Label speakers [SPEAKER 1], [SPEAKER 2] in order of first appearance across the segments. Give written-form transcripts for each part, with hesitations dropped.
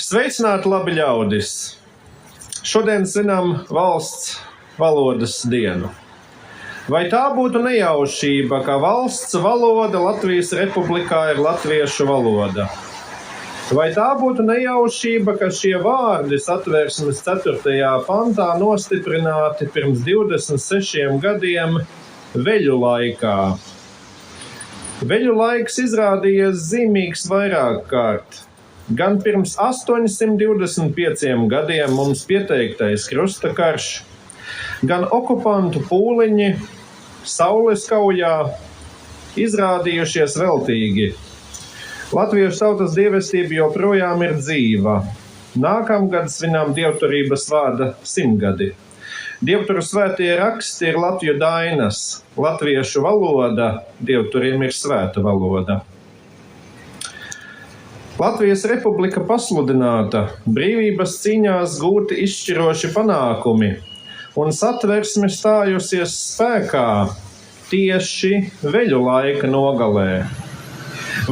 [SPEAKER 1] Sveicināti, labi ļaudis! Šodien svinam valsts valodas dienu. Vai tā būtu nejaušība, ka valsts valoda Latvijas Republikā ir latviešu valoda? Vai tā būtu nejaušība, ka šie vārdi Satversmes 4. pantā nostiprināti pirms 26 gadiem veļu laikā? Veļu laiks izrādījies zīmīgs vairāk kārt. Gan pirms 825 gadiem mums pieteiktais krusta karš, gan okupantu pūliņi saules kaujā izrādījušies veltīgi. Latviešu tautas dievestība joprojām ir dzīva. Nākamgad svinām dievturības vārda 100 gadi. Dievturu svētie raksti ir Latviju dainas. Latviešu valoda dievturiem ir svēta valoda. Latvijas Republika pasludināta, brīvības cīņās gūti izšķiroši panākumi, un Satversme stājusies spēkā tieši veļu laika nogalē.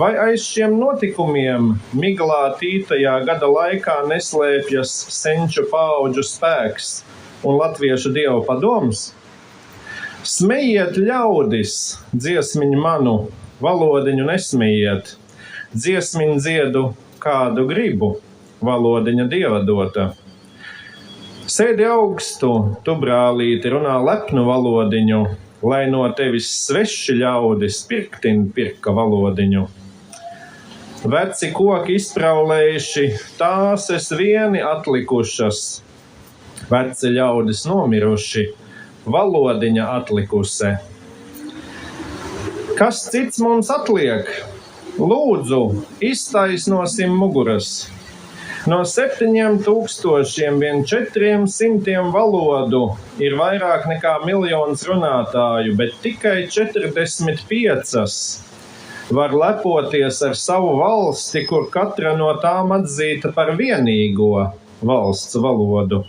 [SPEAKER 1] Vai aiz šiem notikumiem miglā tītajā gada laikā neslēpjas senču paudžu spēks un latviešu dievu padoms? Smejiet, ļaudis, dziesmiņu manu, valodiņu nesmejiet. Dziesmiņu dziedu, kādu gribu, valodiņa dieva dota. Sēdi augstu, tu brālīti, runā lepnu valodiņu, lai no tevis sveši ļaudis pirka valodiņu. Veci koki izpraulējuši, tās es vieni atlikušas. Veci ļaudis nomiruši, valodiņa atlikuse. Kas cits mums atliek? Lūdzu, iztaisnosim muguras. No 7400 valodu ir vairāk nekā 1 miljons runātāju, bet tikai 45 var lepoties ar savu valsti, kur katra no tām atzīta par vienīgo valsts valodu.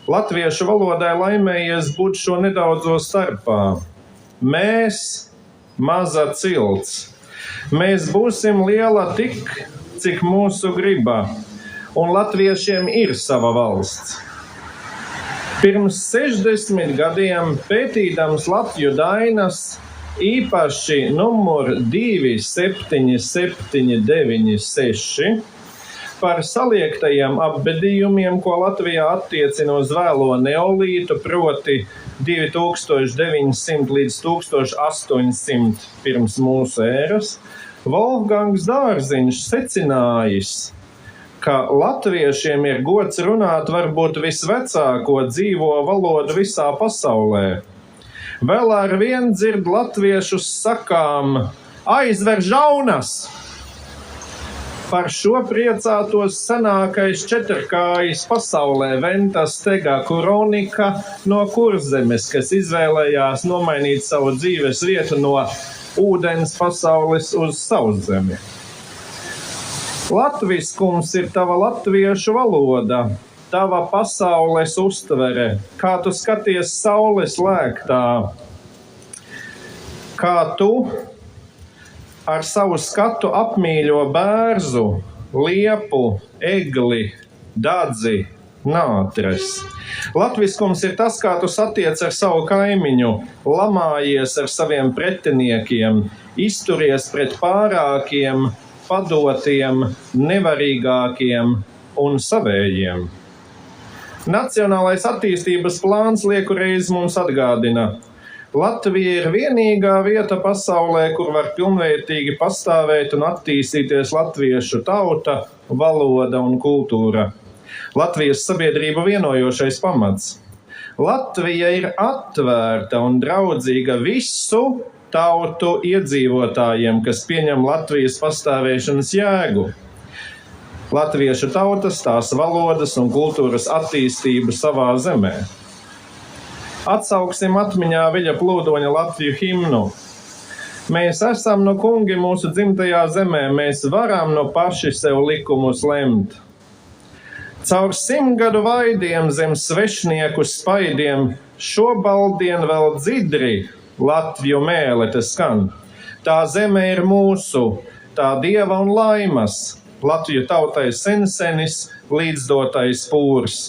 [SPEAKER 1] Latviešu valodai laimējies būt šo nedaudzo starpā. Mēs maza cilts. Mēs būsim liela tik, cik mūsu griba, un latviešiem ir sava valsts. Pirms 60 gadiem pētīdams Latviju dainas, īpaši numur 27796, par saliektajiem apbedījumiem, ko Latvijā attiecina uz vēlo neolītu, proti 2900 līdz 1800 pirms mūsu ēras, Wolfgangs Dārziņš secinājis, ka latviešiem ir gods runāt varbūt visvecāko dzīvo valodu visā pasaulē. Vēl ar vien dzird latviešus sakām: aizver žaunas! Par šo priecātos senākais četrkājis pasaulē Ventas Tega Kuronika no Kurzemes, kas izvēlējās nomainīt savu dzīves vietu no ūdens pasaules uz sauszemi. Latviskums ir tava latviešu valoda, tava pasaules uztvere, kā tu skaties saules lēktā, kā tu ar savu skatu apmīļo bērzu, liepu, egli, dadzi, nātres. Latviskums ir tas, kā tu satiec ar savu kaimiņu, lamājies ar saviem pretiniekiem, izturies pret pārākiem, padotiem, nevarīgākiem un savējiem. Nacionālais attīstības plāns liekureiz mums atgādina: Latvija ir vienīgā vieta pasaulē, kur var pilnvērtīgi pastāvēt un attīstīties latviešu tauta, valoda un kultūra. Latvijas sabiedrību vienojošais pamats. Latvija ir atvērta un draudzīga visu tautu iedzīvotājiem, kas pieņem Latvijas pastāvēšanas jēgu. Latviešu tautas, tās valodas un kultūras attīstību savā zemē. Atsauksim atmiņā Viļa Plūdoņa Latviju himnu. Mēs esam no kungi mūsu dzimtajā zemē, mēs varam no paši sev likumus lemt. Caur 100 gadu vaidiem zem svešnieku spaidiem šobaldien vēl dzidri Latviju mēlete skan. Tā zeme ir mūsu, tā dieva un laimas, Latviju tautai sensenis, līdzdotais pūrs.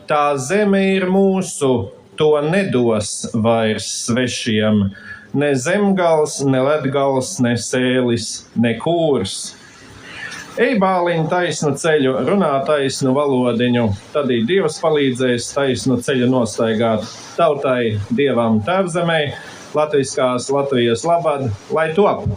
[SPEAKER 1] Tā zeme ir mūsu, to nedos vairs svešiem. Ne zemgals, ne ledgals, ne sēlis, ne kūrs. Ej, bāliņ, taisnu ceļu, runā taisnu valodiņu, tad Dievs palīdzēs taisnu ceļu nostaigāt tautai, Dievam tēvzemē, latviskās Latvijas labad, lai top!